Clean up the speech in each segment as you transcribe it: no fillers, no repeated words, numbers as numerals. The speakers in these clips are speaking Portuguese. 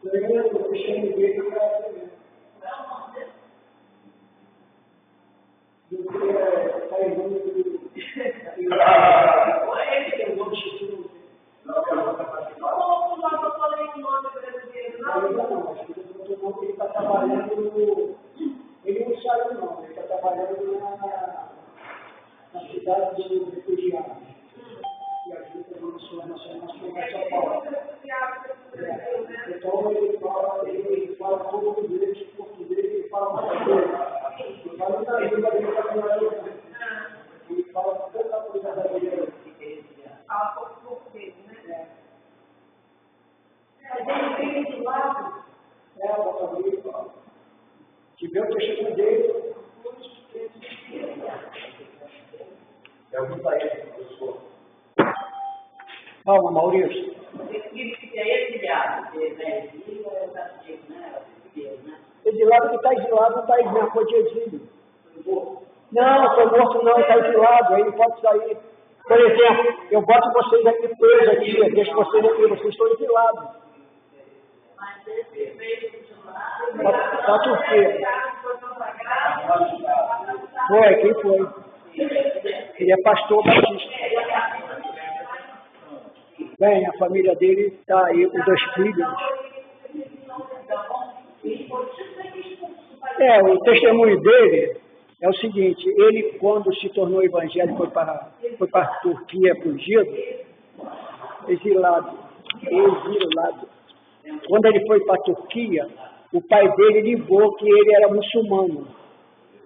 Eu deixei no meio para ver. Do que está em nome do. Ele tem um nome de não, eu falei o nome brasileiro, não. Acho que ele está trabalhando. Ele não saiu, não. Ele está trabalhando na cidade dos refugiados. E ajuda a Missão Nacional de São Paulo. Então ele fala português, ele fala mais ele fala muita língua dele para trabalhar. Ele fala tanta coisa brasileira. Fala pouco português, né? Mas ele veio de lado. A família fala. Tiver o testemunho dele. É o que está aí, professor. Calma, Maurício. Que é exiliado, né? Exílio é o castigo, né? Exilado que está exilado não está exilado, foi de exílio. Não, foi morto não, está exilado, aí não pode sair. Por exemplo, eu boto vocês aqui presos aqui, deixo vocês aqui, vocês estão exilados. Mas esse veio Para a Turquia. Foi, quem foi? Ele é pastor batista. Bem, a família dele está aí com 2 filhos. O testemunho dele é o seguinte, ele quando se tornou evangélico foi para a Turquia fugido, exilado. Quando ele foi para a Turquia, o pai dele ligou que ele era muçulmano,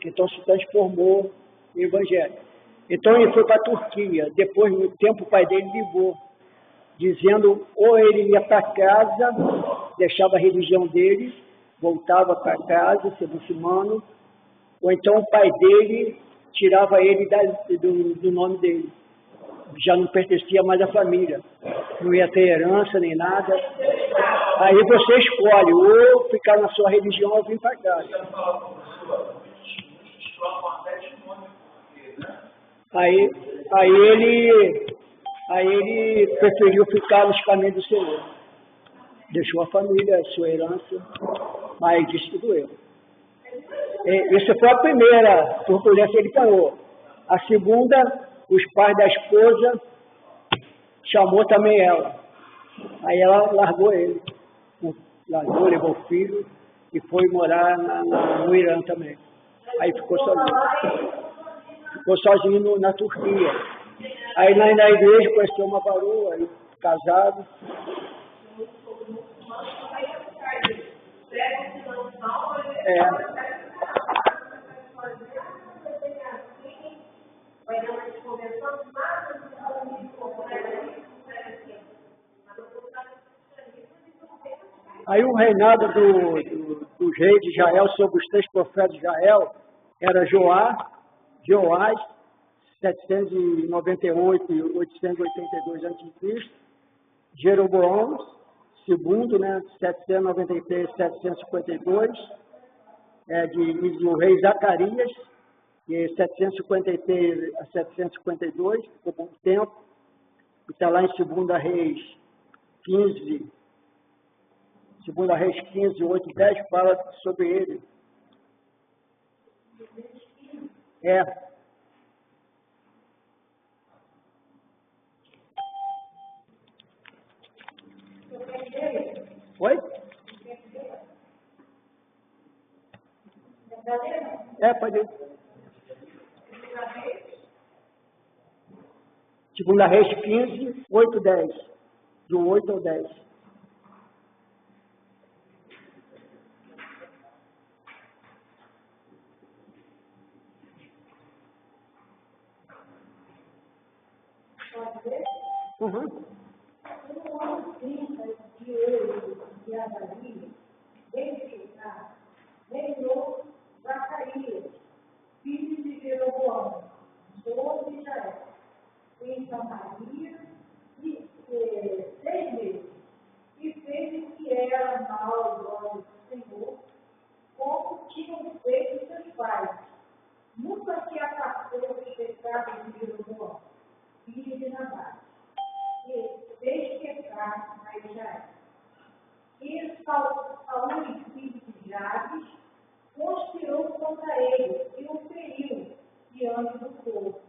então se transformou em evangélico. Então ele foi para a Turquia, depois de um tempo o pai dele ligou, dizendo ou ele ia para casa, deixava a religião dele, voltava para casa, ser muçulmano, ou então o pai dele tirava ele do nome dele. Já não pertencia mais à família, não ia ter herança nem nada. Aí você escolhe, ou ficar na sua religião ou vir para casa. Aí ele preferiu ficar nos caminhos do Senhor. Deixou a família, a sua herança, mas disse que doeu. Essa foi a primeira turbulência que ele ganhou. A segunda, os pais da esposa chamou também ela. Aí ela largou ele. Levou o filho e foi morar no Irã também. Aí ficou sozinho. Ficou sozinho na Turquia. Aí na igreja conheceu uma varoa, aí casado. Aí o reinado dos reis de Israel sobre os 3 profetas de Israel era Joás, 798 e 882 a.C., Jeroboão, segundo, 793 e 752, do rei Zacarias, de 753 a 752, ficou pouco tempo, está lá em 2 Reis 15, 2 Reis 15, 8 e 10, fala sobre ele. Oi? Pode ir. 2 Reis 15, 8 e 10. Do 8 ao 10. Uhum. No ano 30 de ouro de Azaria, reinou Zacarias, filho de Jeroboão, sobre Israel, em Samaria, 6 meses, e fez o que era mal aos olhos do Senhor, como tinham feito seus pais. Nunca se afastou dos pecados de Jeroboão, filho de Nabat, e fez pecar a Israel Saúl, filho de Jabes, conspirou contra ele e o feriu diante do povo.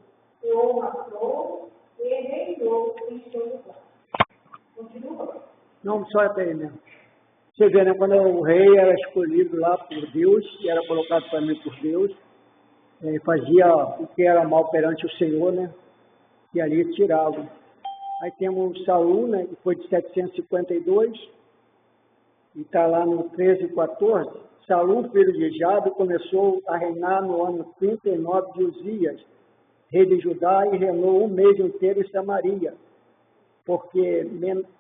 O matou e reinou em seu lugar. Continua? Não, só até aí mesmo. Você vê, né? Quando o rei era escolhido lá por Deus, e era colocado também por Deus, fazia o que era mal perante o Senhor, né? E ali tirava. Aí temos Saúl, né? Que foi de 752, e está lá no 13 e 14. Saúl, filho de Jabe, começou a reinar no ano 39 de Uzias, rei de Judá, e reinou um mês inteiro em Samaria, porque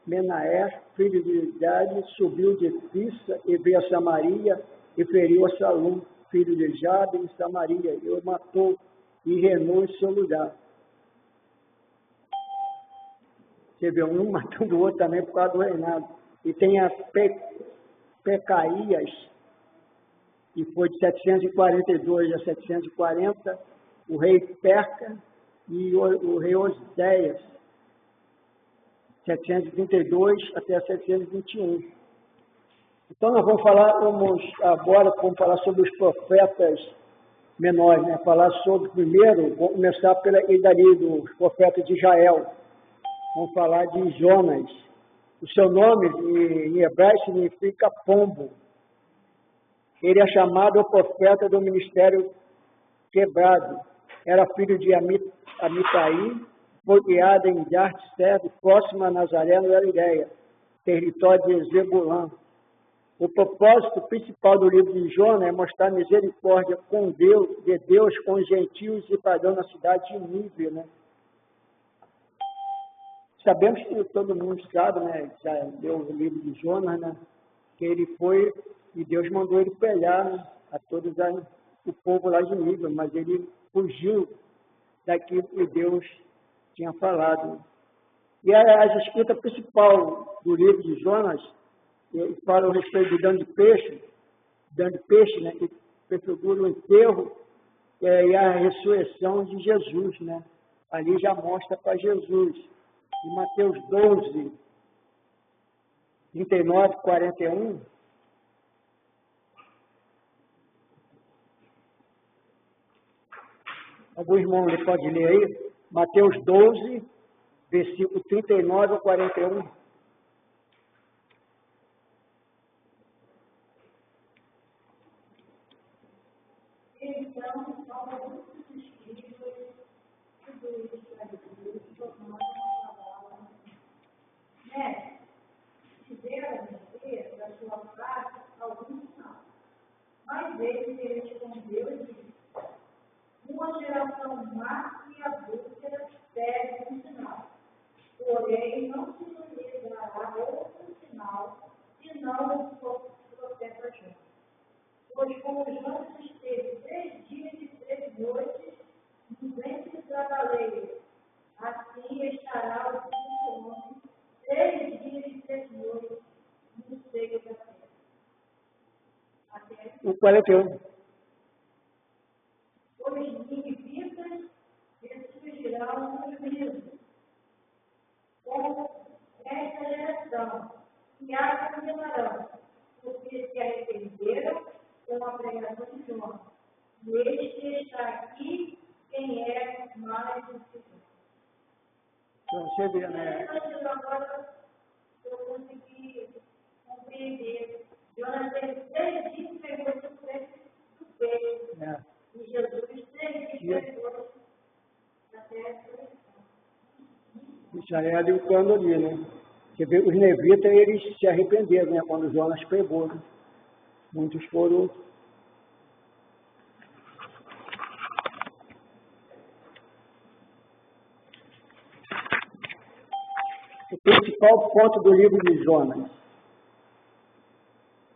Menaher, filho de Jabe, subiu de Pissa e veio a Samaria e feriu a Saúl, filho de Jabe, em Samaria, e o matou e reinou em seu lugar. Você vê, um matando o outro também por causa do reinado. E tem a Pecaías, que foi de 742 a 740, o rei Perca e o rei Oséias, 732 até 721. Então nós vamos falar sobre os profetas menores, né? Falar sobre, primeiro, vamos começar pela idade dos profetas de Israel. Vamos falar de Jonas. O seu nome em hebraico significa pombo. Ele é chamado o profeta do ministério quebrado. Era filho de Amitai, foi criado em Jart-Sed, próximo a Nazaré, na Galileia, território de Zebulã. O propósito principal do livro de Jonas é mostrar misericórdia de Deus com os gentios e pagãos na cidade de Nínive, né? Sabemos que todo mundo sabe, né? Já leu o livro de Jonas, né? Que ele foi e Deus mandou ele pregar, né, a todos o povo lá de Nínive, mas ele fugiu daquilo que Deus tinha falado. E a escrita principal do livro de Jonas fala a respeito do dano de peixe, né? Que prefigura o enterro e a ressurreição de Jesus, né? Ali já mostra para Jesus. Em Mateus 12, 39, 41, algum irmão pode ler aí? Mateus 12, versículo 39 a 41. Então, alguns dos escribas dos fariseus tornaram a palavra. Mestre, tiveram ver da sua parte algum sinal. Mas ele respondeu e disse: uma geração má e adúltera pede um sinal. Porém, não se lhe dará outro sinal, senão o profeta Jonas. Pois como Jonas esteve 3 dias e 3 noites no ventre da baleia, assim estará o Filho do Homem 3 dias e 3 noites no seio da terra. Até o 41. Os ninivitas ressurgirão no juízo, com esta geração, e a condenarão, porque se arrependeram com a pregação de Jonas. E este está aqui, quem é mais do que eu. Então, você vê, né? Agora eu consegui compreender. Jonas teve 3 dias e pegou o preço do peito. E Jesus 3 dias pegou até a ressurreição. Israel e o plano ali, né? Você vê, os nevitas, eles se arrependeram, né? Quando Jonas pegou, né? Muitos foram. O principal ponto do livro de Jonas,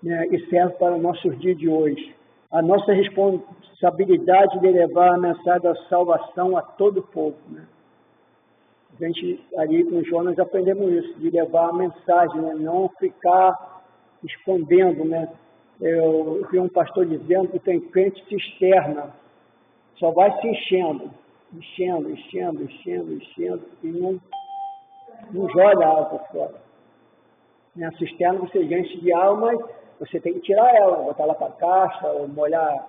né, e serve para os nossos dias de hoje. A nossa responsabilidade de levar a mensagem da salvação a todo o povo, né? A gente, ali com Jonas, aprendemos isso, de levar a mensagem, né? Não ficar escondendo, né? Eu vi um pastor dizendo que tem crente cisterna, só vai se enchendo, e não joga água fora. Na cisterna você enche de água, mas você tem que tirar ela, botar ela para a caixa, ou molhar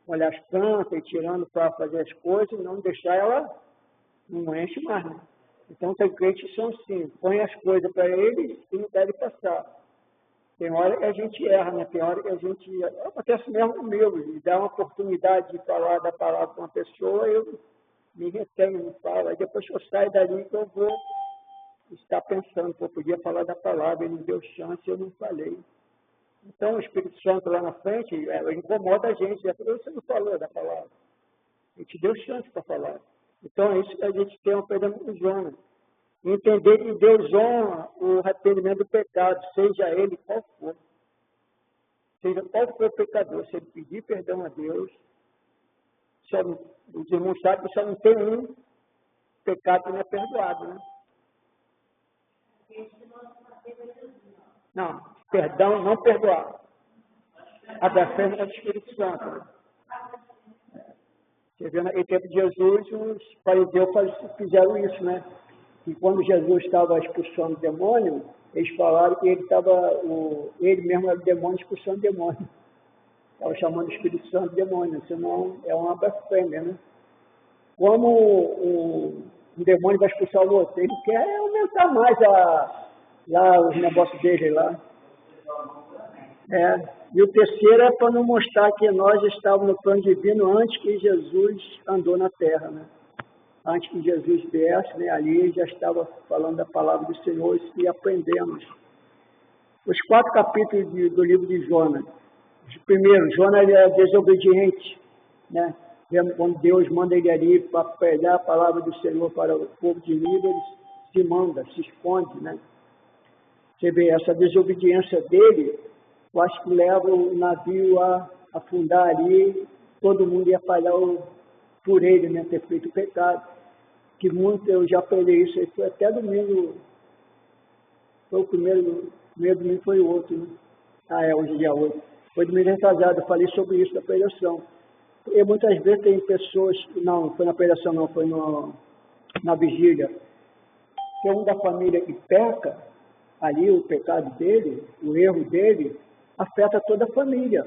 as plantas, ir tirando para fazer as coisas, não deixar ela, não enche mais, né? Então, tem crentes que são assim, põe as coisas para eles e não deve passar. Tem hora que a gente erra, né? Tem hora que a gente... Acontece mesmo comigo, e dá uma oportunidade de falar da palavra com uma pessoa, eu me retenho, não falo. Aí depois que eu saio dali, que eu vou estar pensando que eu podia falar da palavra, ele me deu chance e eu não falei. Então, o Espírito Santo lá na frente, incomoda a gente. Você não falou da palavra. A gente deu chance para falar. Então, é isso que a gente tem uma perda com Jonas. Entender que Deus honra o arrependimento do pecado, seja ele qual for. Seja qual for o pecador, se ele pedir perdão a Deus, os irmãos sabem que só não tem um pecado que não é perdoado, né? Não, perdão, não perdoar. A fé é do Espírito Santo. Né? Você vê, naquele tempo de Jesus, os fariseus fizeram isso, né? E quando Jesus estava expulsando o demônio, eles falaram que ele mesmo era o demônio expulsando o demônio. Estava chamando o Espírito Santo de demônio, senão é uma blasfêmia, né? Como um demônio vai expulsar o outro, ele quer aumentar mais lá os negócios dele lá. E o terceiro é para não mostrar que nós estávamos no plano divino antes que Jesus andou na terra, né? Antes que Jesus viesse, né, ali já estava falando da palavra do Senhor e aprendemos. Os 4 capítulos do livro de Jonas. Primeiro, Jonas ele é desobediente, né? Quando Deus manda ele ali para pregar a palavra do Senhor para o povo de Nínive, ele se manda, se esconde, né? Você vê, essa desobediência dele, eu acho que leva o navio a afundar ali, todo mundo ia falhar por ele, né, ter feito o pecado. Que muito, eu já preguei isso aí, foi até domingo, foi o primeiro domingo foi o outro, né? Hoje é dia 8. Foi domingo retrasado, eu falei sobre isso na pregação. E muitas vezes tem pessoas, não foi na pregação não, foi na vigília, que um da família que peca, ali o pecado dele, o erro dele, afeta toda a família.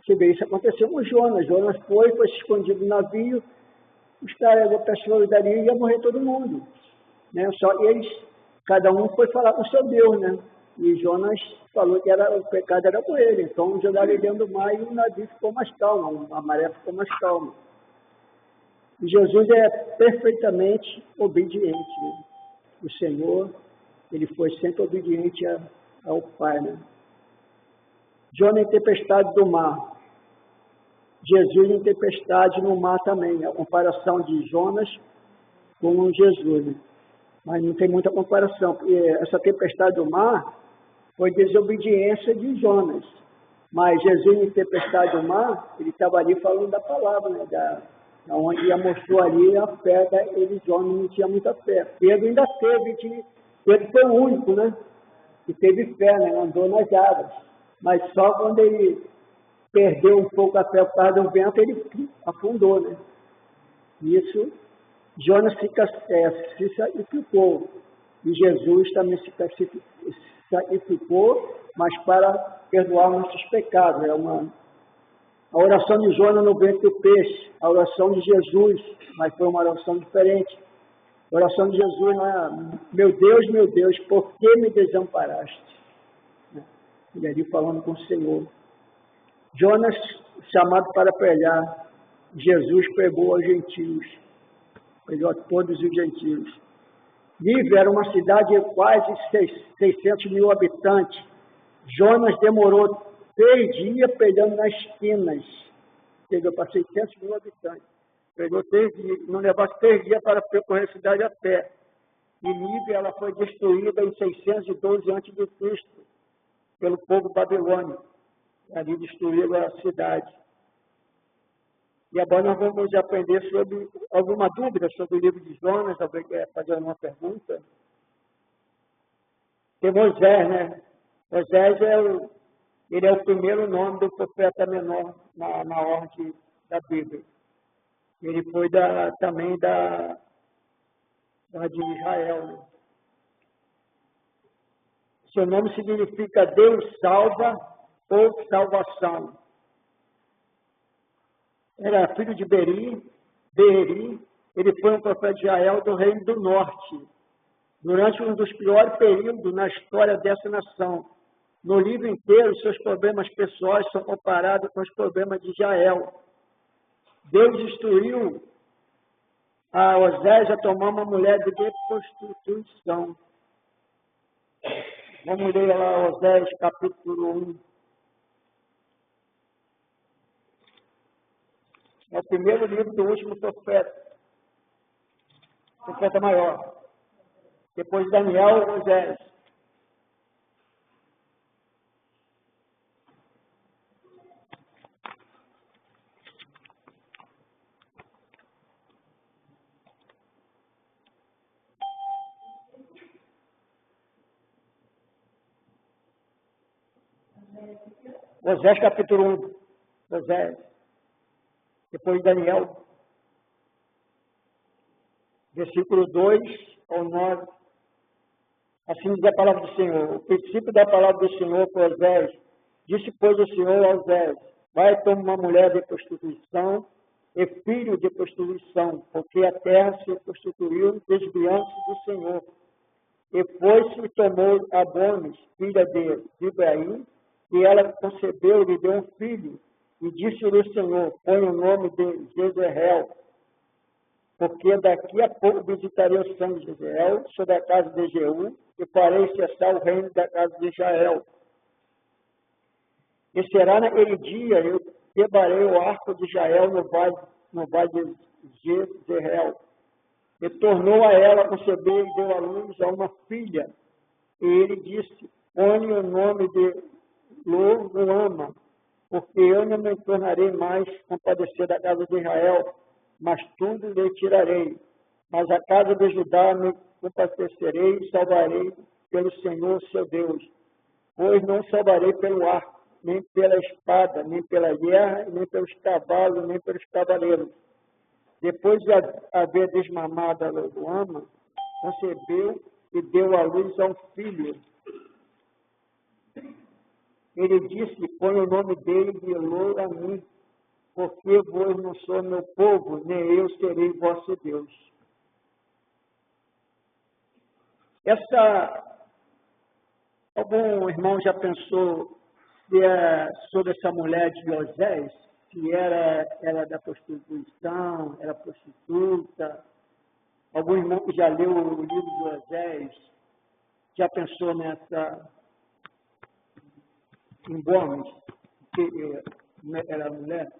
Você vê, isso aconteceu com Jonas. Jonas foi se escondido no navio, os caras, a pessoa dali ia morrer todo mundo. Né? Só eles, cada um foi falar com o seu Deus, né? E Jonas falou que o pecado era com ele. Então jogaram ele dentro do mar e o navio ficou mais calmo, a maré ficou mais calma. E Jesus é perfeitamente obediente. Né? O Senhor, ele foi sempre obediente ao Pai. Né? Jonas em tempestade do mar. Jesus em tempestade no mar também. A comparação de Jonas com Jesus. Né? Mas não tem muita comparação, porque essa tempestade do mar foi desobediência de Jonas. Mas Jesus em tempestade do mar, ele estava ali falando da palavra, né? Onde já mostrou ali a fé deles, Jonas não tinha muita fé. Pedro ainda teve, Pedro foi o único, né? Que teve fé, né? Andou nas águas. Mas só quando ele perdeu um pouco a fé por causa do vento, ele afundou, né? Isso, Jonas se sacrificou. E Jesus também se sacrificou, mas para perdoar nossos pecados. A oração de Jonas no ventre do peixe, a oração de Jesus, mas foi uma oração diferente. A oração de Jesus não é: meu Deus, por que me desamparaste? Ele ali falando com o Senhor. Jonas, chamado para pregar, Jesus pregou aos gentios, pregou a todos os gentios. Nínive era uma cidade de quase 600 mil habitantes. Jonas demorou 3 dias pregando nas esquinas. Pegou para 600 mil habitantes. Pegou 3 dias, não levasse 3 dias para percorrer a cidade a pé. E Nínive ela foi destruída em 612 a.C. pelo povo babilônico. Ali destruíram a cidade. E agora nós vamos aprender sobre alguma dúvida sobre o livro de Jonas. Alguém quer fazer uma pergunta? Tem Moisés, né? Moisés ele é o primeiro nome do profeta menor na ordem da Bíblia. Ele foi também da de Israel. Né? Seu nome significa Deus salva ou salvação. Era filho de Beeri. Ele foi um profeta de Israel do Reino do Norte, durante um dos piores períodos na história dessa nação. No livro inteiro, seus problemas pessoais são comparados com os problemas de Israel. Deus instruiu a Osés a tomar uma mulher de prostituição. Vamos ler lá Osés, capítulo 1. É o primeiro livro do último profeta maior. Depois de Daniel, Osés. Osés, capítulo 1. Osés. Depois de Daniel. Versículo 2 ao 9. Assim diz a palavra do Senhor. O princípio da palavra do Senhor para Osés. Disse, pois, o Senhor a Osés: vai tomar uma mulher de prostituição e filho de prostituição, porque a terra se prostituiu, desviando-se do Senhor. E foi-se e tomou Abones, filha de Ibraim, e ela concebeu e lhe deu um filho. E disse-lhe o Senhor: põe o nome de Jezreel, porque daqui a pouco visitarei o sangue de Israel sobre a casa de Jeú, e farei cessar o reino da casa de Israel. E será naquele dia, eu quebrarei o arco de Israel no vale de Jezreel. E tornou a ela conceber e deu à luz a uma filha. E ele disse: põe o nome de Lo-Ruama, porque eu não me tornarei mais compadecer da casa de Israel, mas tudo lhe tirarei. Mas a casa de Judá me compadecerei e salvarei pelo Senhor seu Deus. Pois não salvarei pelo arco, nem pela espada, nem pela guerra, nem pelos cavalos, nem pelos cavaleiros. Depois de haver desmamado a Lo-Ruama, concebeu e deu à luz a um filho. Ele disse: põe o nome dele de Lo-Ammi, porque vós não sou meu povo, nem eu serei vosso Deus. Algum irmão já pensou sobre essa mulher de Osés? Se era da prostituição, era prostituta? Algum irmão que já leu o livro de Osés já pensou em Gomes, que era mulher?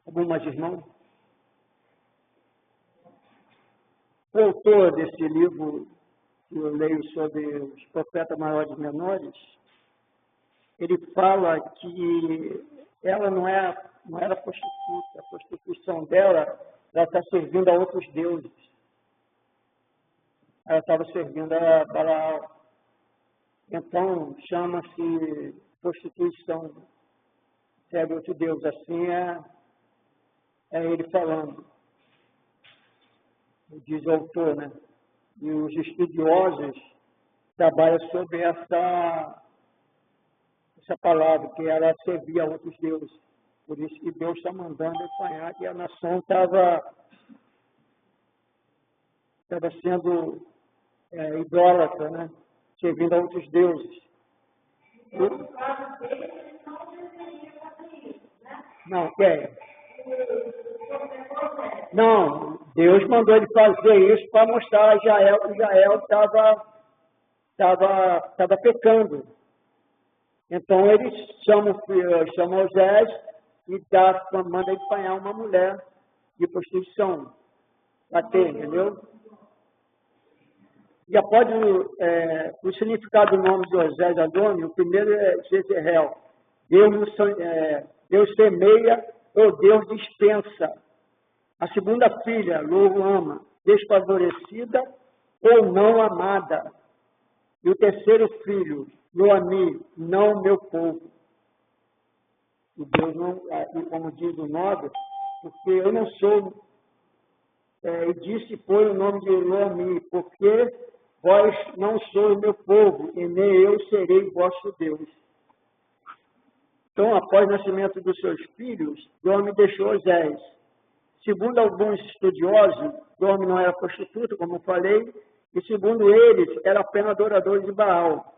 Algumas irmãos? O autor desse livro que eu leio sobre os profetas maiores e menores, ele fala que ela não era prostituta. A prostituição dela, ela está servindo a outros deuses. Ela estava servindo a Balaal. Então, chama-se prostituição. Serve outro Deus. Assim é ele falando. Diz o autor, né? E os estudiosos trabalham sobre essa palavra, que ela servia a outros deuses. Por isso que Deus está mandando apanhar, e a nação estava sendo idólatra, né? Servindo a outros deuses. Não, quem? Não, Deus mandou ele fazer isso para mostrar a Israel que Israel estava pecando. Então ele chama Osés e manda ele apanhar uma mulher de prostituição. Bater, entendeu? Já pode, o significado do nome de Osés Adoni, o primeiro é Jezreel. Deus semeia ou Deus dispensa. A segunda filha, Lo-Ruama, desfavorecida ou não amada. E o terceiro filho, Lo-Ammi, não meu povo. E Deus não, como diz o 9, porque eu não sou e disse, põe o nome de Noemi, porque vós não sois meu povo, e nem eu serei vosso Deus. Então, após o nascimento dos seus filhos, Noemi deixou Osés. Segundo alguns estudiosos, Noemi não era prostituta, como eu falei, e segundo eles, era apenas adorador de Baal.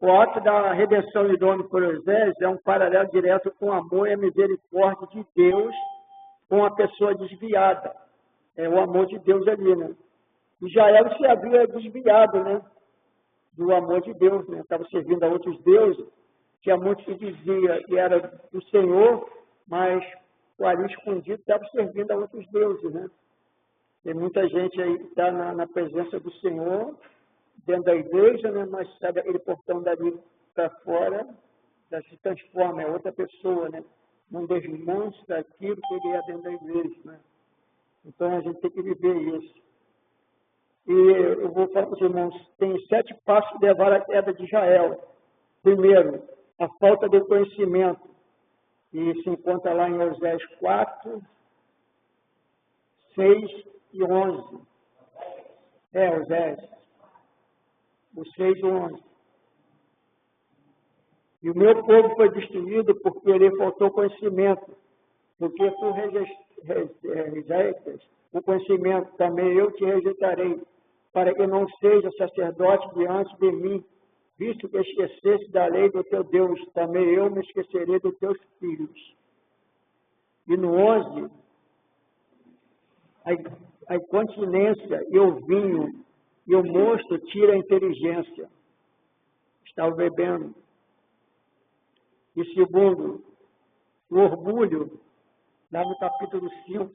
O ato da redenção de Noemi por Osés é um paralelo direto com o amor e a misericórdia de Deus com a pessoa desviada. É o amor de Deus ali, né? Israel se havia desviado, né? Do amor de Deus, né? Estava servindo a outros deuses. Tinha muitos que dizia que era do Senhor, mas ali escondido estava servindo a outros deuses, né? Tem muita gente aí que está na presença do Senhor, dentro da igreja, né? Mas sabe, aquele portão dali para fora, já se transforma, é outra pessoa, né? Não desmancha aquilo que ele é dentro da igreja, né? Então a gente tem que viver isso. E eu vou falar para os irmãos, tem 7 passos que levaram à queda de Israel. Primeiro, a falta de conhecimento. E se encontra lá em Osés 4, 6 e 11. Osés. O 6 e 11. E o meu povo foi destruído porque lhe faltou conhecimento. Porque tu rejeitas o conhecimento, também eu te rejeitarei, para que não seja sacerdote diante de mim, visto que esquecesse da lei do teu Deus, também eu me esquecerei dos teus filhos. E no 11, a incontinência e o vinho e o mosto tira a inteligência. Estava bebendo. E segundo, o orgulho, lá no capítulo 5.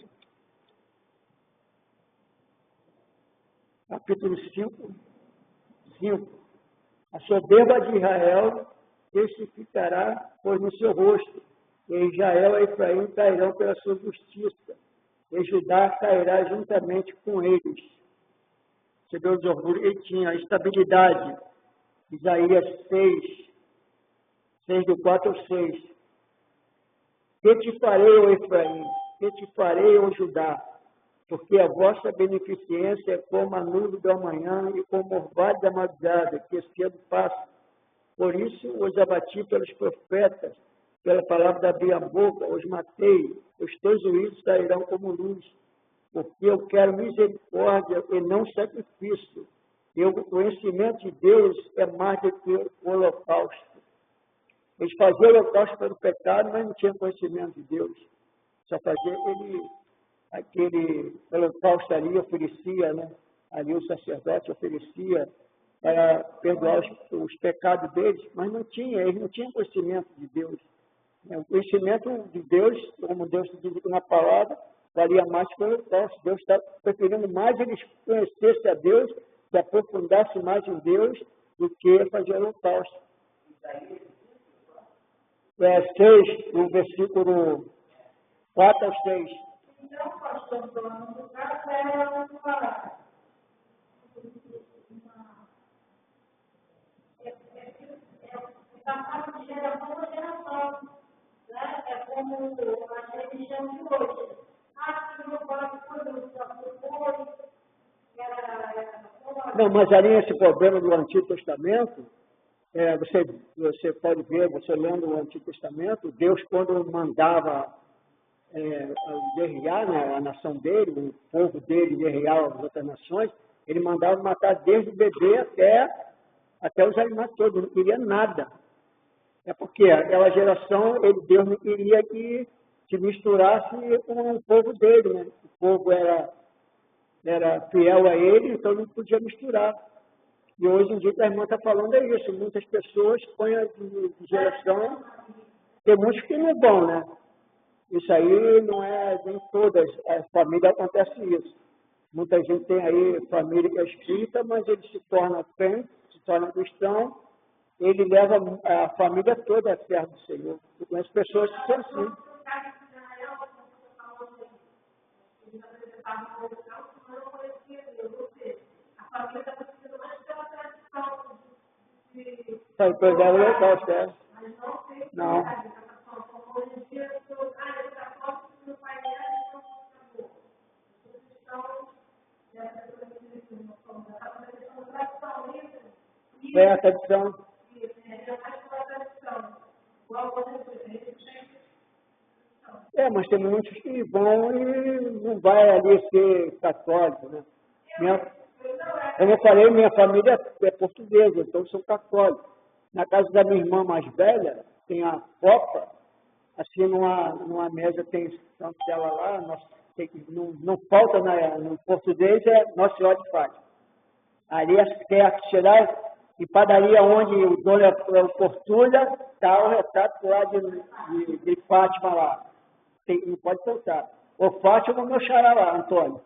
Capítulo 5. A soberba de Israel testificará, pois no seu rosto, e Israel e Efraim cairão pela sua justiça, e Judá cairá juntamente com eles. Você vê os orgulhos, ele tinha a estabilidade. Isaías 6 do 4 ao 6. Que te farei, ó Efraim? Que te farei, ó Judá? Porque a vossa beneficência é como a nuvem da manhã e como o orvalho da madrugada, que cedo passa. Por isso os abati pelos profetas, pela palavra da minha boca, os matei. Os teus juízos sairão como luz. Porque eu quero misericórdia e não sacrifício. E o conhecimento de Deus é mais do que o holocausto. Eles faziam holocausto pelo pecado, mas não tinham conhecimento de Deus. Só fazia aquele holocausto ali, oferecia, né? Ali o sacerdote oferecia para perdoar os pecados deles, mas eles não tinham conhecimento de Deus. O conhecimento de Deus, como Deus diz na palavra, valia mais que o holocausto. Deus está preferindo mais eles conhecessem a Deus, se aprofundassem mais em Deus, do que fazer holocausto. 6, no versículo 4 ao 6. Então, pastor, no caso, era uma passada de geração a geração, né? É como a religião de hoje. Que não pode produzir Não, mas ali esse problema do Antigo Testamento, você pode ver, você lendo o Antigo Testamento, Deus quando mandava guerrear, né, a nação dele, o povo dele guerrear as outras nações, ele mandava matar desde o bebê até os animais todos, não queria nada. É porque aquela geração, Deus não queria que se misturasse com o povo dele, né? O povo era fiel a ele, então não podia misturar. E hoje em dia a irmã está falando isso, muitas pessoas põem de geração, tem muitos que não vão, né? Isso aí não é em todas as famílias acontece isso. Muita gente tem aí família que é espírita, mas ele se torna crente, se torna cristão, ele leva a família toda a servo do Senhor. Eu conheço pessoas que são assim. Sai pegar o local, certo? Não. É a tradição. Mas tem muitos que vão e não vai ali ser católico, né? Como eu falei, minha família é portuguesa, então são católicos. Na casa da minha irmã mais velha, tem a copa, assim numa mesa tem santo dela lá, não falta no português, é Nossa Senhora de Fátima. Ali é perto, chegar em padaria onde o dono é o Portulha, está o retrato lá de Fátima lá. Não pode faltar. O Fátima é o meu xará lá, Antônio.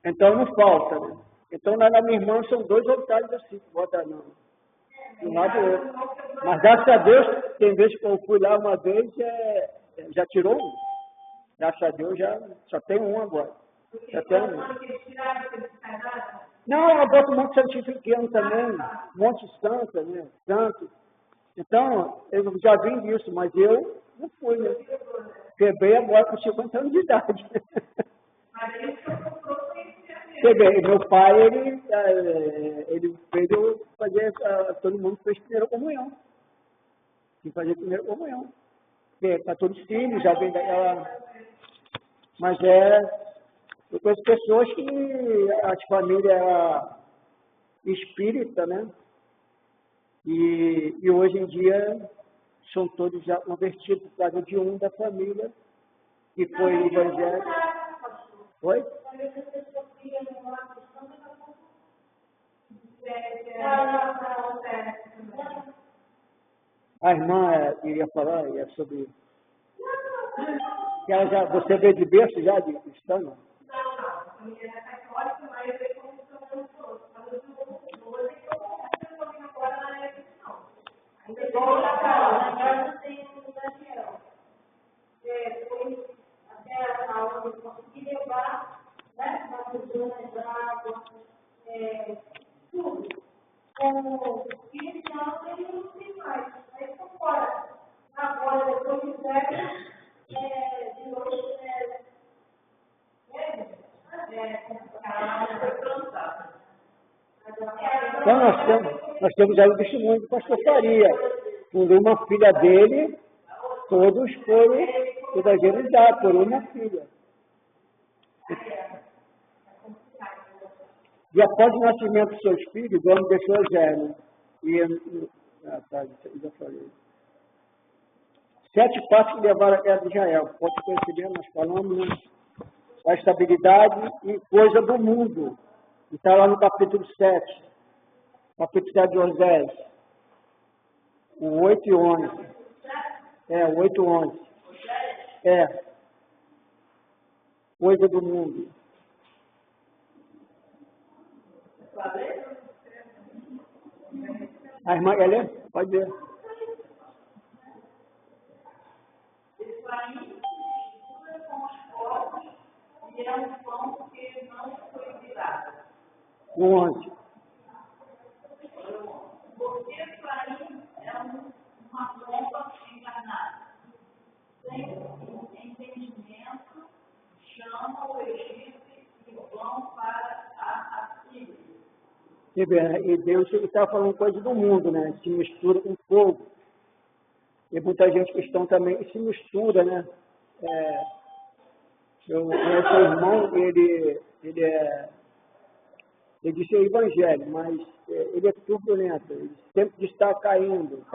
Então não falta, né? Então na minha irmã são 2 altares assim, bota de um lado do outro. Mas graças a Deus, tem vezes que eu fui lá uma vez, já tirou um. Graças a Deus já só tem um agora. Já tem um. Não, eu boto um monte de santificando também, um monte de santa, né? Santo. Então, eu já vi disso, mas eu não fui, né? Quebrei agora com 50 anos de idade. Meu pai, ele fez eu fazer, todo mundo fez primeira comunhão. E fazer primeira comunhão. Porque para todos os filhos, já vem daquela. Mas eu conheço pessoas que as famílias espírita, né? E hoje em dia são todos já convertidos por causa de um da família que foi o evangelho. Oi? A irmã iria falar sobre. Você veio de berço já de cristã, não? Tudo. Como cristão, ele não tem mais. Aí por fora. Agora, depois de velho, de novo, Então, nós temos aí o testemunho do pastor Faria. Por uma filha dele, todos foram evangelizados, por uma filha. E após o nascimento dos seus filhos, o homem deixou o exército. Já falei. 7 passos que levaram a terra de Israel. Pode perceber, nós falamos, né? A estabilidade e coisa do mundo. Está lá no capítulo 7. Capítulo 7 de Osés. O 8 e 11. O 8 e 11. Coisa do mundo. A irmã quer ler? Pode ler. E é um pão que não foi virado. No 11. Porque Efraim é uma pomba enganada. Sem entendimento, chama o Egito e vão para a Síria. E Deus está falando coisa do mundo, né? Se mistura com fogo. E muita gente cristã também se mistura, né? Meu irmão, ele disse o evangelho, mas ele é turbulento, ele sempre está caindo.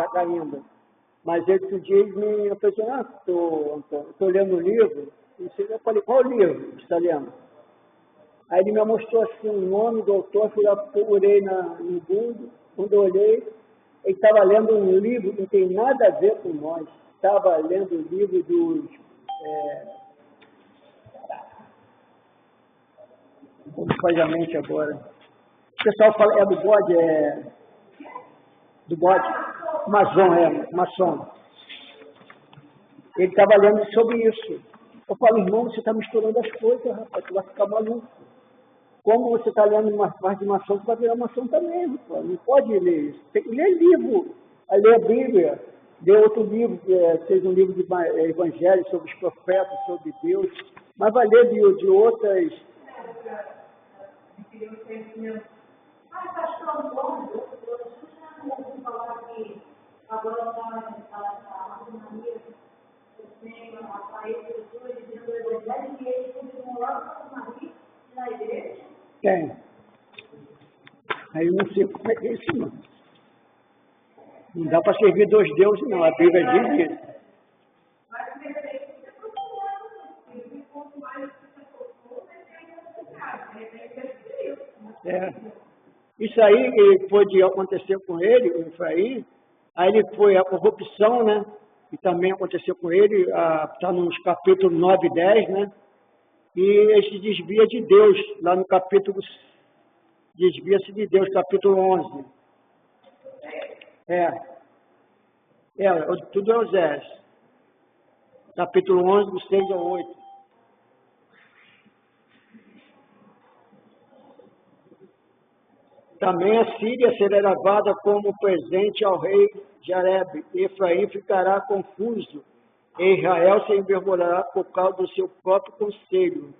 Mas ele um dia me falou assim, estou lendo um livro, eu falei, qual livro que você está lendo? Aí ele me mostrou assim, o nome do autor, eu procurei no Google, quando eu olhei, ele estava lendo um livro que não tem nada a ver com nós, estava lendo o livro dos... Como faz a mente agora? O pessoal fala, do bode, do bode, maçom. Ele estava lendo sobre isso. Eu falo, irmão, você está misturando as coisas, rapaz, tu vai ficar maluco. Como você está lendo uma parte de maçom, você vai virar maçom também, rapaz. Não pode ler isso. Tem que ler livro, ler a Bíblia, ler outro livro, seja um livro de evangelho sobre os profetas, sobre Deus, mas vai ler de outras queriam conhecimento. Mas está tão bom, eu já não ouvi falar que agora está a Maria, o Senhor, a Pai, Jesus, dizendo o Evangelho, e ele continuou lá com a Maria na igreja. Tem. Aí eu não sei como é que é isso, não. Não dá para servir dois deuses, não. A Bíblia diz isso. Mas de repente você procurando, e quanto mais você procura, Isso aí que pôde acontecer com ele, o Efraim, aí ele foi a corrupção, né? E também aconteceu com ele, está nos capítulos 9 e 10, né? E ele se desvia de Deus, lá no capítulo, desvia-se de Deus, capítulo 11. Tudo é Osés. Capítulo 11, do 6 ao 8. Também a Síria será levada como presente ao rei Jareb. Efraim ficará confuso, e Israel se envergonhará por causa do seu próprio conselho.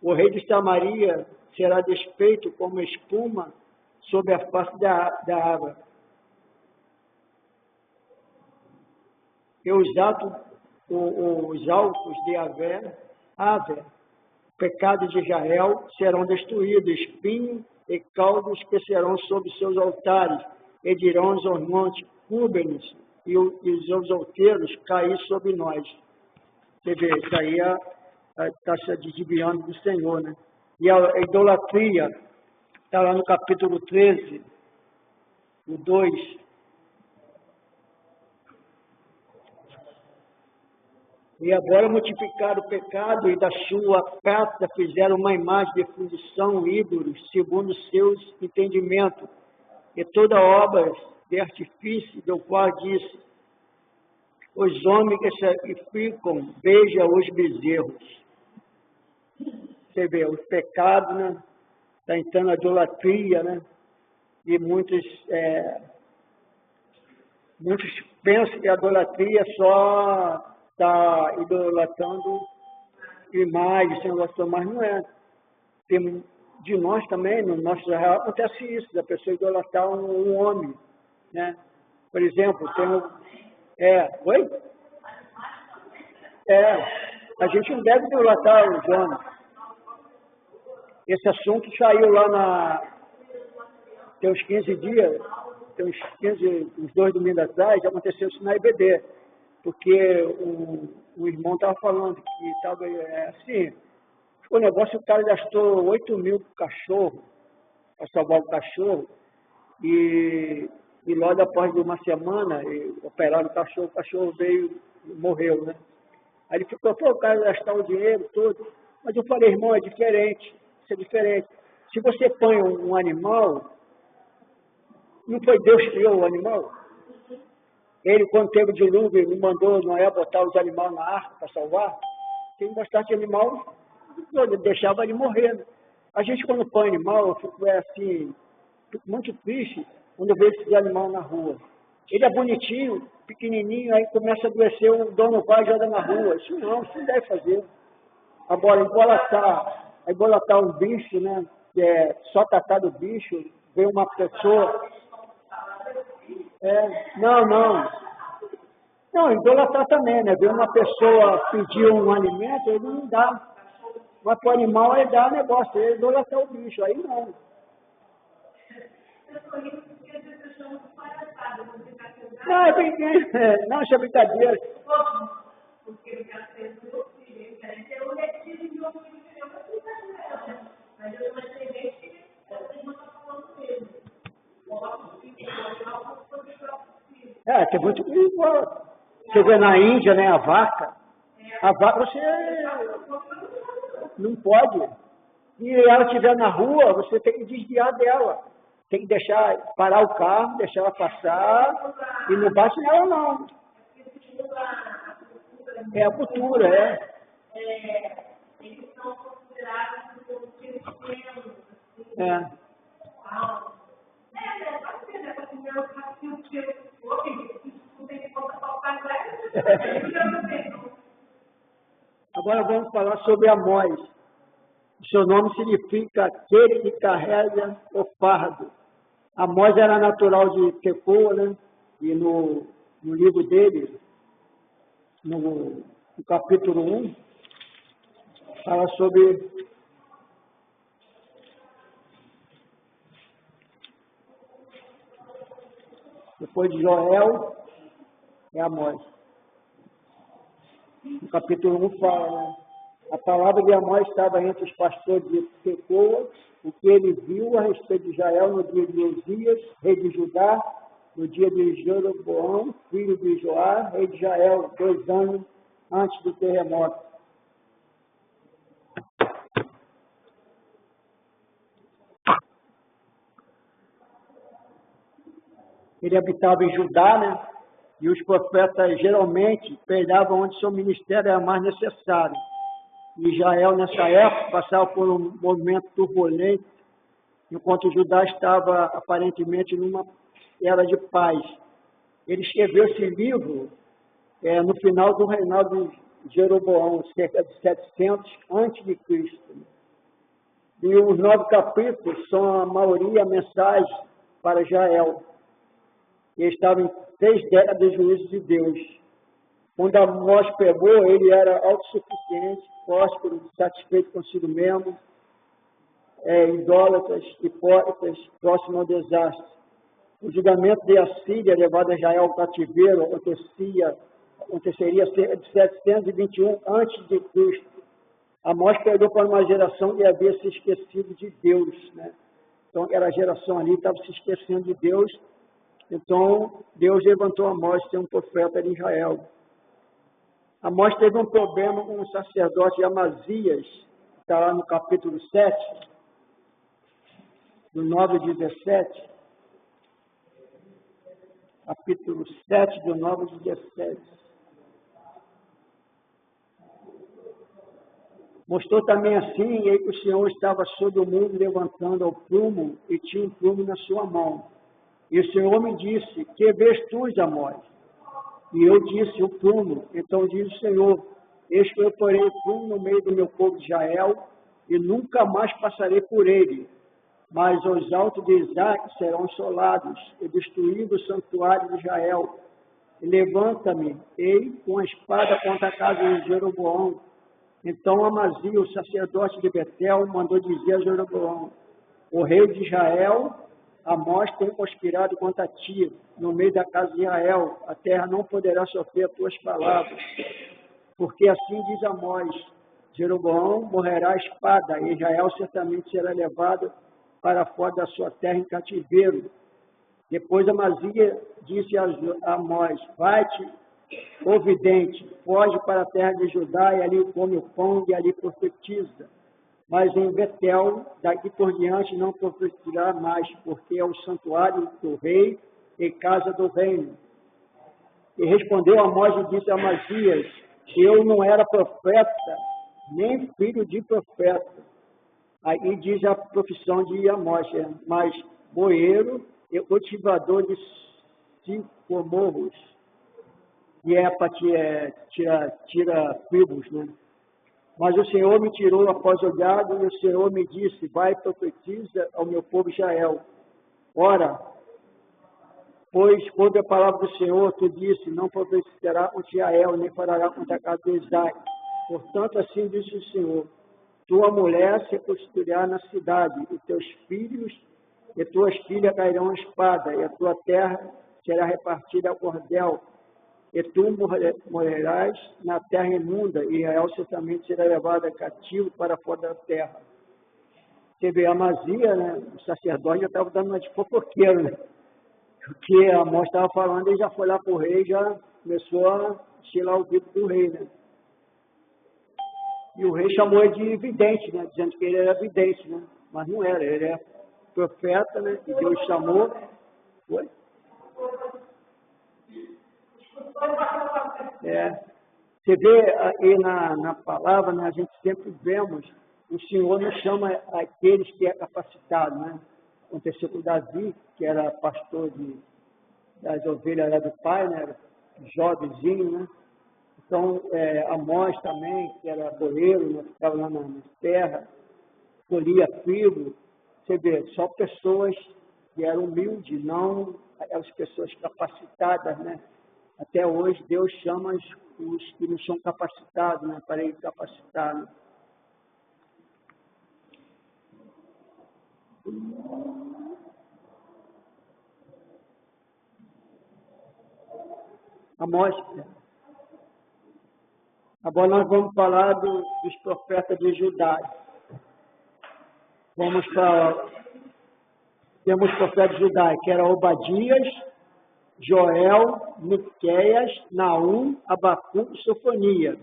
O rei de Samaria será desfeito como espuma sobre a face da água. E os altos de Aver, o pecado de Israel, serão destruídos, espinhos e caldos que serão sobre seus altares, e dirão aos montes, cúbenes e os outeiros cair sobre nós. Você vê, isso aí está se desviando do Senhor, né? E a idolatria, está lá no capítulo 13, o 2. E agora multiplicaram o pecado e da sua prata fizeram uma imagem de fundição, ídolos, segundo seus entendimentos, e toda obra de artifício, do qual disse, os homens que sacrificam, beijam os bezerros. Você vê, os pecados, né? Está entrando a idolatria, né? E muitos pensam que a idolatria só está idolatrando imagens, sem noção, mas não é. Tem, de nós também, no nosso Israel, acontece isso, da pessoa idolatrar um homem, né? Por exemplo, tem oi? A gente não deve idolatrar os homens. Esse assunto saiu lá tem uns 15 dias, uns 2 domingos atrás, aconteceu isso na IBD. Porque o irmão estava falando que estava assim, o negócio, o cara gastou 8 mil pro cachorro, para salvar o cachorro, e logo após de uma semana, operaram o cachorro veio e morreu, né? Aí ele ficou, o cara gastar o dinheiro todo, mas eu falei, irmão, é diferente, isso é diferente. Se você põe um animal, não foi Deus que criou o animal? Ele, quando teve o dilúvio, ele mandou Noé botar os animais na arca para salvar. Quem gostasse de animal, deixava ele morrer. Né? A gente, quando põe animal, eu fico muito triste quando eu vejo esses animais na rua. Ele é bonitinho, pequenininho, aí começa a adoecer, o dono vai e joga na rua. Isso não deve fazer. Agora, embolatar um bicho, né, que é só tratar do bicho, ver uma pessoa... Não, idolatrar também, né? Ver uma pessoa pedir um alimento, ele não dá. Mas para o animal ele dá negócio, ele idolatrar o bicho, aí não. Não, não, isso é brincadeira. Tem muito igual. Você vê na Índia, né, a vaca você não pode. E ela estiver na rua, você tem que desviar dela. Tem que parar o carro, deixar ela passar, e não bate nela, não. É a cultura, Eles são considerados como cristianos. Agora vamos falar sobre Amós. O seu nome significa aquele que carrega o fardo. Amós era natural de Tecoa, né? E no livro dele, no capítulo 1, fala sobre depois de Joel, é Amós. No capítulo 1 fala, né? A palavra de Amós estava entre os pastores de Tecoa, o que ele viu a respeito de Israel no dia de Uzias, rei de Judá, no dia de Jeroboão, filho de Joá, rei de Israel, 2 anos antes do terremoto. Ele habitava em Judá, né? E os profetas geralmente pregavam onde seu ministério era mais necessário. E Israel, nessa época, passava por um movimento turbulento, enquanto Judá estava aparentemente numa era de paz. Ele escreveu esse livro no final do reinado de Jeroboão, cerca de 700 a.C. E os 9 capítulos são a maioria mensagem para Israel. E estava em 3 décadas de juízo de Deus. Quando Amós pegou, ele era autossuficiente, próspero, satisfeito consigo mesmo, idólatras, hipócritas, próximo ao desastre. O julgamento de Assíria, levado a Israel ao cativeiro, aconteceria cerca de 721 a.C. Amós perdeu para uma geração que havia se esquecido de Deus, né? Então, aquela geração ali estava se esquecendo de Deus. Então, Deus levantou Amós, ser um profeta de Israel. Amós teve um problema com o sacerdote Amazias, que está lá no capítulo 7, do 9 ao 17. Capítulo 7, do 9 ao 17. Mostrou também assim, e aí que o Senhor estava sobre o mundo levantando ao prumo, e tinha um prumo na sua mão. E o Senhor me disse, que vês tu, Amós? E eu disse, o prumo. Então diz o Senhor, eis que eu porei o prumo no meio do meu povo de Israel, e nunca mais passarei por ele. Mas os altos de Isaac serão assolados, e destruído o santuário de Israel. E levanta-me, ei, com a espada contra a casa de Jeroboão. Então Amazia, o sacerdote de Betel, mandou dizer a Jeroboão, o rei de Israel, Amós tem conspirado contra ti, no meio da casa de Israel, a terra não poderá sofrer as tuas palavras. Porque assim diz Amós, Jeroboão morrerá a espada, e Israel certamente será levado para fora da sua terra em cativeiro. Depois Amazia disse a Amós, vai-te, ô vidente, foge para a terra de Judá, e ali come o pão, e ali profetiza. Mas em Betel, daqui por diante, não profetizará mais, porque é o santuário do rei e casa do reino. E respondeu Amós e disse a Amazias, eu não era profeta, nem filho de profeta. Aí diz a profissão de Amós, mas boeiro e cultivador de sicomorros, e tira fibros, né? Mas o Senhor me tirou após o gado, e o Senhor me disse, vai e profetiza ao meu povo Israel. Ora, pois quando a palavra do Senhor, tu disse, não profetizará contra Israel, nem falará contra a casa de Isaac. Portanto, assim disse o Senhor, tua mulher se constituirá na cidade, e teus filhos e tuas filhas cairão a espada, e a tua terra será repartida ao cordel, e tu morrerás na terra imunda, e Israel certamente será levada cativo para fora da terra. Você vê, Amazia, né, o sacerdote já estava dando uma de fofoqueiro, né? O que Amós estava falando, ele já foi lá para o rei, já começou a estilar o dedo do rei, né? E o rei chamou ele de vidente, né, dizendo que ele era vidente, né? Mas não era, ele era profeta, né? E Deus chamou. Oi? Você vê aí na palavra, né, a gente sempre vemos, o Senhor nos chama aqueles que é capacitado, né? Aconteceu com Davi, que era pastor das ovelhas lá do pai, né? Era jovenzinho, né? Então, Amós também, que era boeiro, né? Ficava lá na terra. colhia figo. Você vê, só pessoas que eram humildes, não as pessoas capacitadas, né? Até hoje Deus chama os que não são capacitados, né? Para Ele capacitar. Né? Amós. Agora nós vamos falar dos profetas de Judá. Vamos falar. Temos profetas de Judá, que eram Obadias, Joel, Miqueias, Naum, Abacuque e Sofonia.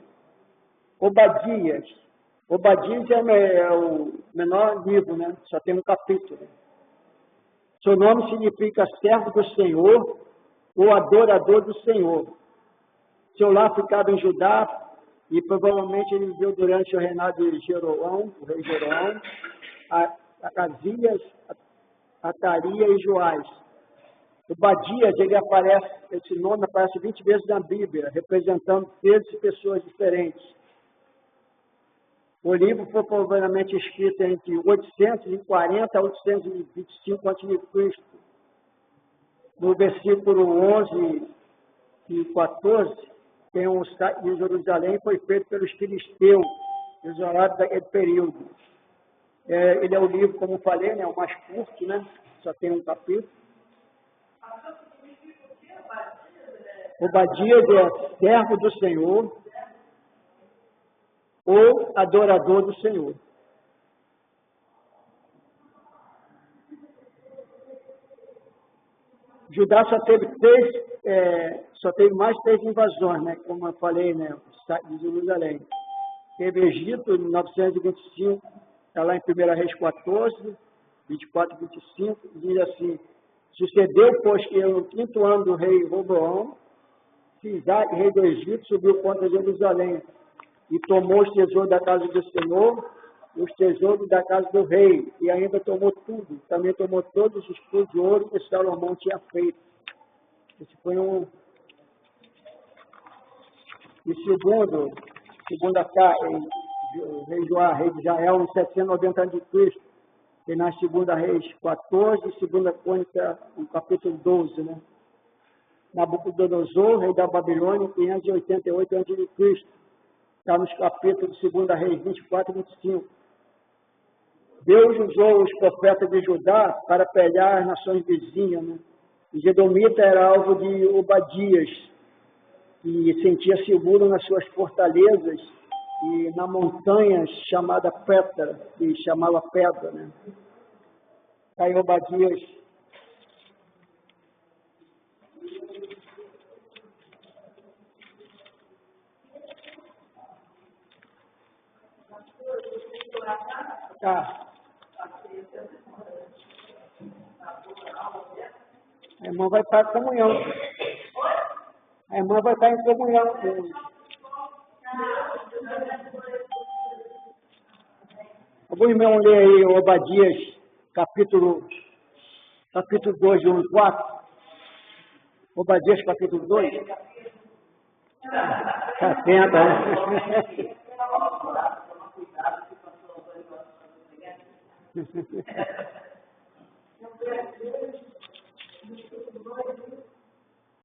Obadias é o menor livro, né? Só tem um capítulo. Seu nome significa servo do Senhor ou adorador do Senhor. Seu lar ficava em Judá e provavelmente ele viveu durante o reinado de Jeroão, o rei Jeroão, Acasias, Ataria e Joás. Obadias, esse nome aparece 20 vezes na Bíblia, representando 13 pessoas diferentes. O livro foi provavelmente escrito entre 840 a 825 a.C. No versículo 11 e 14, tem um de Jerusalém foi feito pelos filisteus, isolados daquele período. Ele é o livro, como eu falei, né, o mais curto, né? Só tem um capítulo. Obadias é servo do Senhor ou adorador do Senhor. Judá só teve mais 3 invasões, né? Como eu falei, né? De Jerusalém. Teve Egito em 925, está lá em 1 Reis 14, 24 e 25, diz assim: sucedeu, pois, que no 5º ano do rei Roboão, Sisaque, rei do Egito, subiu contra Jerusalém e tomou os tesouros da casa do Senhor, os tesouros da casa do rei, e ainda tomou tudo. Também tomou todos os quilos de ouro que Salomão tinha feito. Esse foi um... E segundo o rei Joá, rei de Israel, em 790 a.C., e na 2 Reis 14, 2 Crônica, no capítulo 12, né? Nabucodonosor, rei da Babilônia, em 588 a.C., está nos capítulos 2 Reis 24 e 25. Deus usou os profetas de Judá para pelear as nações vizinhas, né? E Jedomita era alvo de Obadias, que sentia seguro nas suas fortalezas e na montanha chamada Petra, que chamava Pedra, né? Aí Obadias tá. A irmã vai estar em comunhão. A irmã vai estar em comunhão com... Algum irmão lê aí Obadias, capítulo 2, de 1 e 4. Obadias, capítulo 2. Está atenta, né?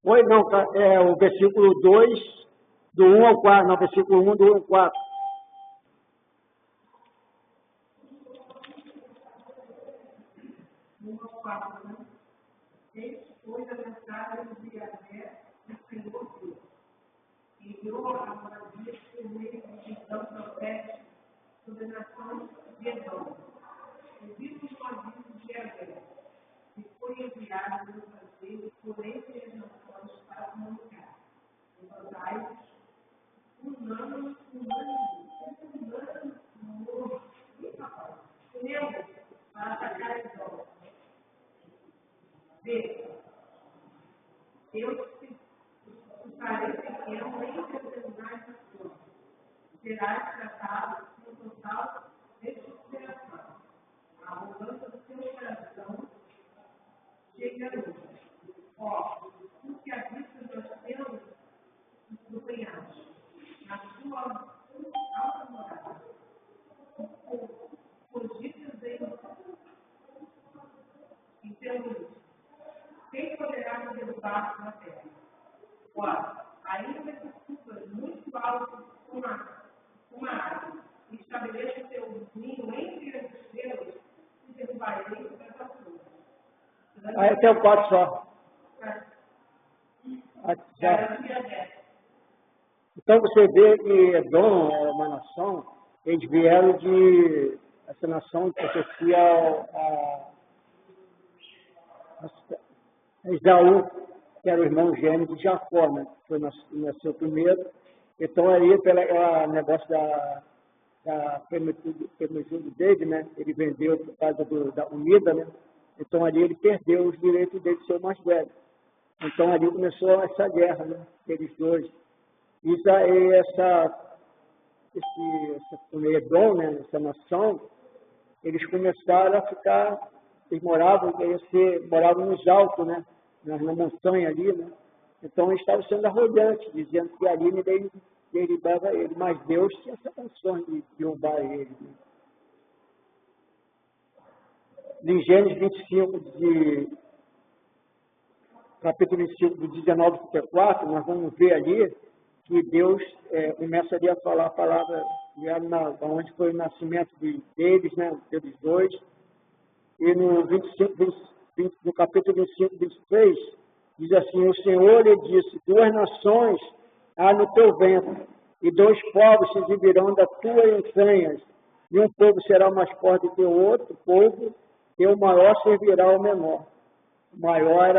Oi, não, é o versículo 2, do 1 ao 4, não, versículo 1, do 1 ao 4. Depois da mensagem de Yahvé, o Senhor Deus, enviou a Obadias por meio de visão profética sobre nações de Edom. Ouvimos o aviso de Yahvé, que foi enviado no fazer por entre as nações para comunicar. Levantai-vos, unânimes, para atacar Edom. Vê, Deus se farei pequeno entre os animais da flor. Serás tratado com total desconsideração. A arrogância do seu coração chega a luz. Ó, o que a vista nós temos no penhasco, na sua alta morada. faço na terra. Ora, ainda que subas muito alto uma árvore, e estabeleça seu ninho entre as estrelas, e derrubarei essa flor. Aí tem o 4 só. Já. Então você vê que Edom é uma nação, eles vieram de essa nação que pertencia a Esaú, que era o irmão gêmeo de Jacó, né? Que nasceu primeiro. Então ali pelo negócio da primogênito dele, né? Ele vendeu por causa da unida, né? Então ali ele perdeu os direitos dele de ser o mais velho. Então ali começou essa guerra, né? Eles dois. Isso aí, essa Edom, né? Essa nação, eles começaram a ficar, eles moravam nos altos, né? Na montanha ali, né? Então eles estavam sendo arrogantes, dizendo que ali ninguém derribava ele, mas Deus tinha essa função de derrubar ele. Né? Em Gênesis 25, capítulo 25, do 19 ao 34, nós vamos ver ali que Deus começa ali a falar a palavra, onde foi o nascimento deles, né, deles dois. E no capítulo 25, 23, diz assim: o Senhor lhe disse, 2 nações há no teu ventre, e 2 povos se dividirão da tua entranhas, e um povo será mais forte que o outro povo, e o maior servirá ao menor. O maior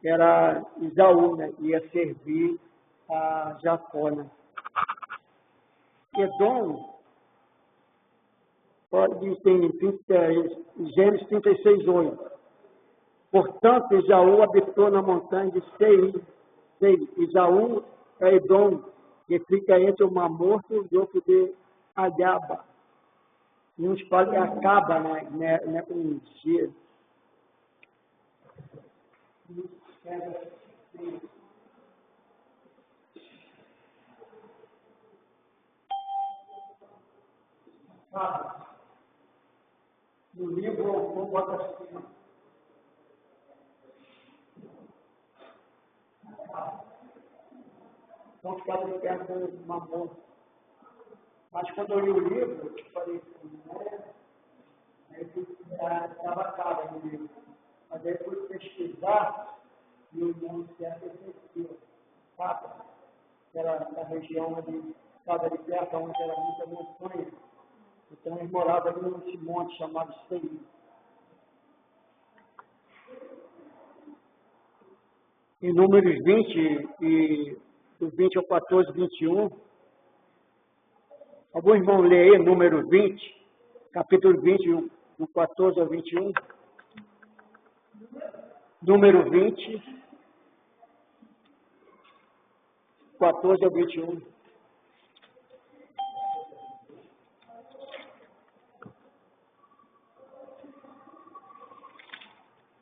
era Esaú, né? Ia servir a Jacó, né? Edom, em Gênesis 36, 8. Portanto, Esaú habitou na montanha de Seir. Esaú é Edom, que fica entre o Mar Morto e o Golfo de Agaba. E uns falam que acaba, né, com um dia. No livro, eu boto assim. Então, ficava de perto do mamão. Mas quando eu li o livro, eu falei, aí estava caro no livro. Mas aí fui pesquisar e o nome certo existiu. Sabe? Era da região onde estava ali perto, onde era muita montanha. Então eles moravam ali nesse monte chamado Seir. Em Números 20, do 20 ao 14, 21, algum irmão lê aí, Número 20, capítulo 20, do 14 ao 21. Número 20, 14 ao 21.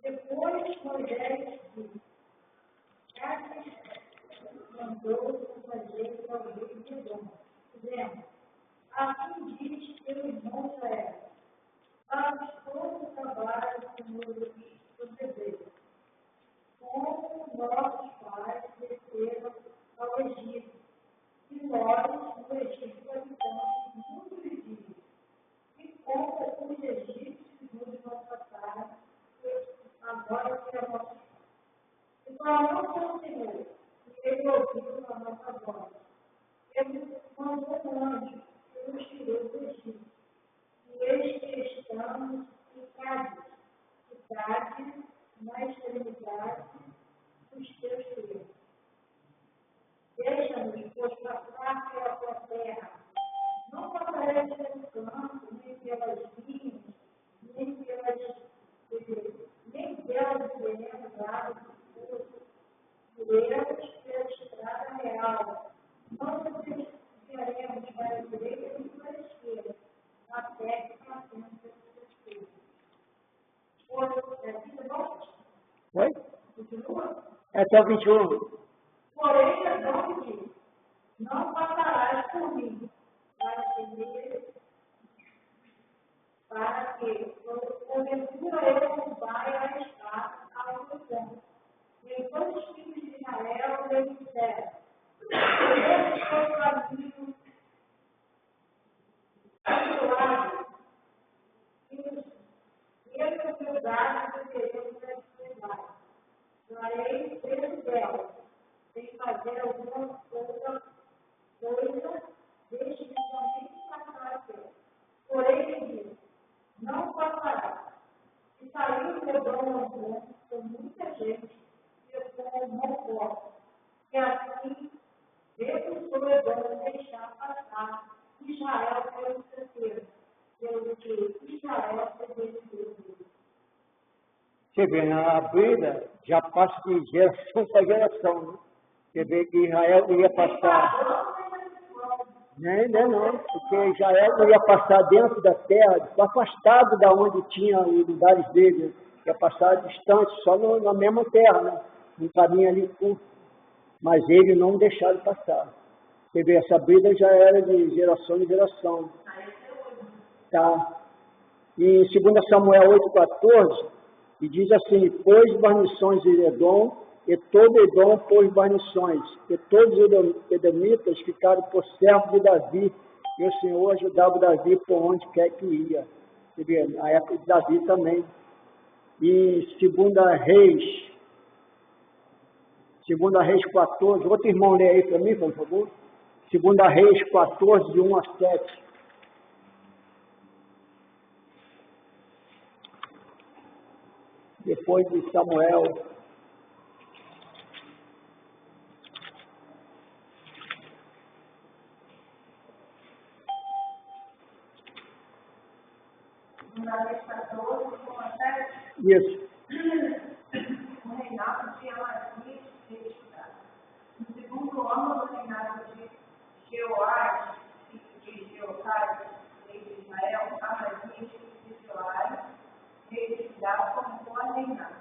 Depois, Moisés disse: mandou o mensageiro ao rei de Edom, dizendo: assim diz teu irmão Israel, faz todo o trabalho que nos concedeu, como nossos pais desceram ao Egito, e nós no Egito habitamos muitos dias, e como os egípcios nos maltrataram, agora que é nosso. E falou o Senhor, e ele ouviu a nossa voz. Ele mandou um anjo que nos tirou do Egito. E eis que estamos em Cádiz, cidade na extremidade dos teus filhos. Deixa-nos, pois, passar pela tua terra. Não passaremos pelo campo, nem pelas vinhas, nem pelas terrenas áreas de fogo. Iremos pela estrada real. Não nos desviaremos para a direita nem para a esquerda, até que passemos pelas coisas. Pois, aqui tá bom? Oi? Continua? Até o 21. Porém, Adão disse: não passarás por mim, para que, porventura, eu não vá arriscar a ilusão. Enquanto Israel desobedeceu. Você vê, na Bíblia já passa de geração para geração, né? Você vê que Israel ia passar. Não, porque Israel não ia passar dentro da terra, afastado da onde tinha os lugares dele, ia passar distante, só na mesma terra, né? Um caminho ali curto. Mas eles não deixaram passar. Você vê, essa Bíblia já era de geração em geração. Tá? E em 2 Samuel 8,14, e diz assim: pôs guarnições em Edom, e todo Edom pôs guarnições, e todos os edomitas ficaram por servos de Davi, e o Senhor ajudava Davi por onde quer que ia. Você vê, na época de Davi também. E 2 Reis 14, outro irmão lê aí para mim, por favor. 2 Reis 14, de 1 a 7. Depois de Samuel. Isso. O reinado de Amasias edificado. No segundo ano do reinado de Jeoás, filho de Jeoacás, rei de Israel, Amasias, filho de Joás, rei de Judá, começou a reinar.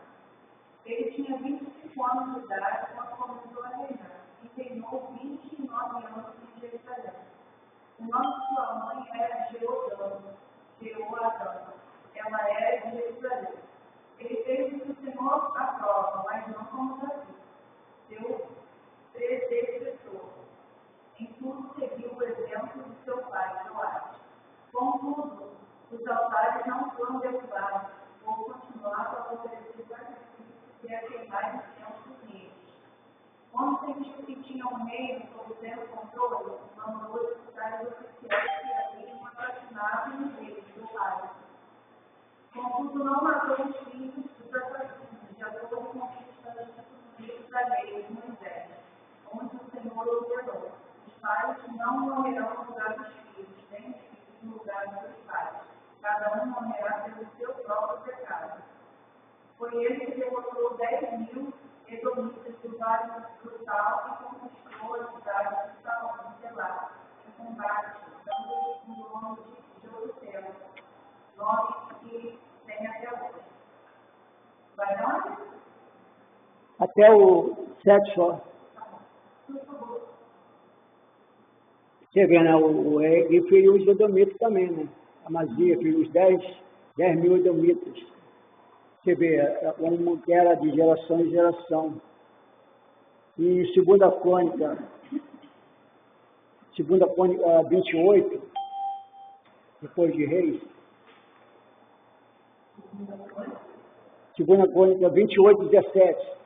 Ele tinha 25 anos de idade quando começou a reinar e reinou 29 anos em Jerusalém. O nome de sua mãe era Jeoadã. Ela era de Jerusalém. Ele fez o que o Senhor aprova, mas não como Davi, seu predecessor. Em tudo seguiu o exemplo de seu pai, Joás. Contudo, os altares não foram derrubados, ou continuavam a oferecer sacrifícios e a queimar incensos neles. Quando sentiu que tinha um reino sob seu controle, mandou executar os oficiais que haviam assassinado no rei, do pai. Contudo, não matou os filhos dos assassinos, de acordo com o que está escrito no livro da lei de Moisés, onde o Senhor ordenou: os pais não morrerão no lugar dos filhos, nem os filhos no lugar dos pais. Cada um morrerá pelo seu próprio pecado. Foi ele que derrotou 10.000 edomitas do Vale do Sal e conquistou a cidade de Salom, Selá, em combate, dando o nome de Jerusalém, nome que tem até hoje. Vai dar onde? Até o 7 só. Você vê, né? E feriu os edomitas também, né? Amazia feriu os 10.000 edomitas. Você vê, como era de geração em geração. E 2 Crônica 28, depois de Reis. 2 Crônica 28, 17.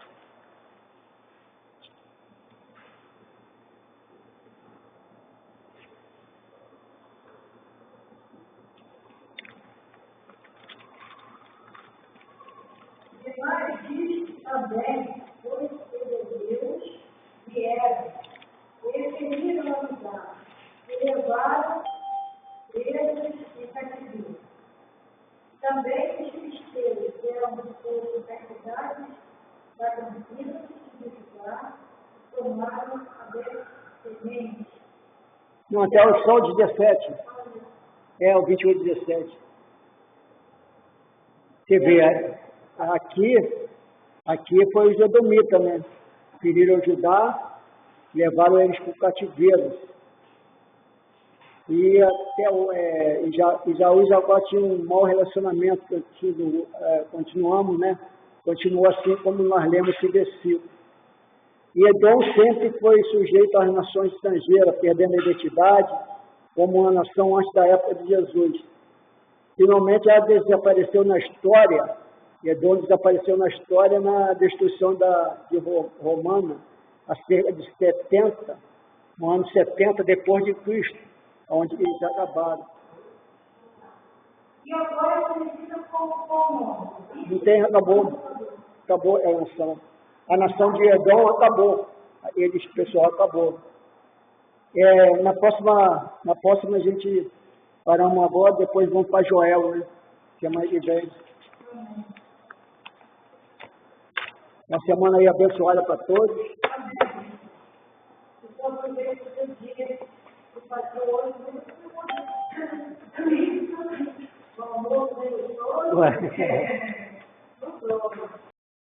Demais disso também, os hebreus vieram, definiram a lugar, e levaram presos e cativeiro. Também os filisteus eram dispostos a cidades da Campina de Judá, tomaram a Betsemente. Não, até o só o 17. É, o 28, 17. Você vê, aqui foi os edomitas, né? Feriram Judá, levaram eles para o cativeiro. E até Isaú e Jacó tinham um mau relacionamento, continuamos, né? Continua assim como nós lemos esse versículo. E Edom sempre foi sujeito às nações estrangeiras, perdendo a identidade como uma nação antes da época de Jesus. Finalmente ela desapareceu na história, Edom desapareceu na história na destruição de Romana, a cerca de 70, no ano 70 depois de Cristo, onde eles acabaram. E agora é conhecida como Não tem, acabou a nação. A nação de Edom acabou, o pessoal acabou. Na próxima a gente Paramos uma bola, depois vamos para Joel, né? Que é mais de 10. Uma semana aí abençoada para todos. Então, aproveita o seu dia, o pastor hoje, o almoço, Ué.